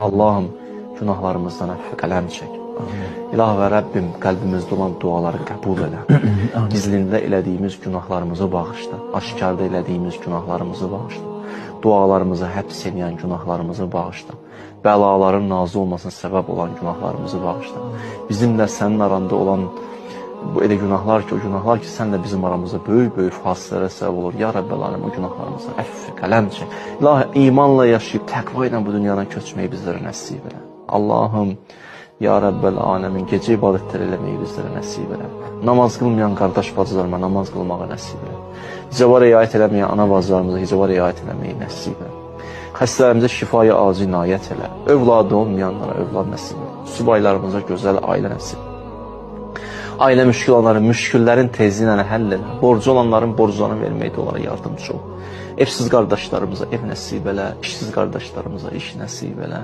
Allahım, günahlarımızdan əfv qələm çək. İlah və Rəbbim, qəlbimizdə olan duaları qəbul elə. Gizlində elədiyimiz günahlarımızı bağışla. Aşkarda elədiyimiz günahlarımızı bağışla. Dualarımızı həbs edən günahlarımızı bağışla. Bəlaların nazil olmasına səbəb olan günahlarımızı bağışla. Bizimlə sənin aranda olan bu elə günahlar ki, o günahlar ki, sənlə bizim aramızda böyük fasilələrə səbəb olur. Ya Rəbbel aləm, o günahlarımızı əfv qələm çək. İlahi, imanla yaşayıb təqva ilə bu dünyadan köçməyi bizlərə nəsib elə. Allahım, Ya Rəbbel aləmin, gecə ibadətlər eləməyi bizlərə nəsib elə. Namaz qılmayan qardaş bacılarıma namaz qılmağa nəsib elə. Hicaba riayət eləməyən ana bacılarımıza hicaba riayət eləməyi nəsib elə. Xəstələrimizə şifaya acil inayət elə. Övladı olmayanlara övlad nəsib elə. Subaylarımıza gözəl ailə nəsib elə. Ailə müşkül olanların müşküllərin tezliyi ilə həll elə. Borcu olanların borclarını verməkdə onlara yardımcı ol. Evsiz qardaşlarımıza ev nəsib elə. İşsiz qardaşlarımıza iş nəsib elə.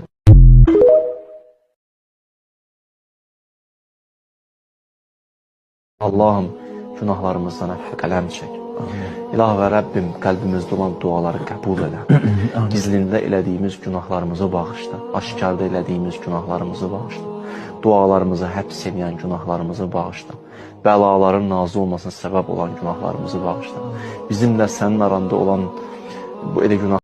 Allahım, günahlarımızdan əfv qələm çək. İlah və Rəbbim, qəlbimizdə olan duaları qəbul elə. Gizlində elədiyimiz günahlarımızı bağışla. Aşkarda elədiyimiz günahlarımızı bağışla. Dualarımızı həbs edən günahlarımızı bağışla. Bəlaların nazil olmasına səbəb olan günahlarımızı bağışla. Bizimlə sənin aranda olan bu elə günah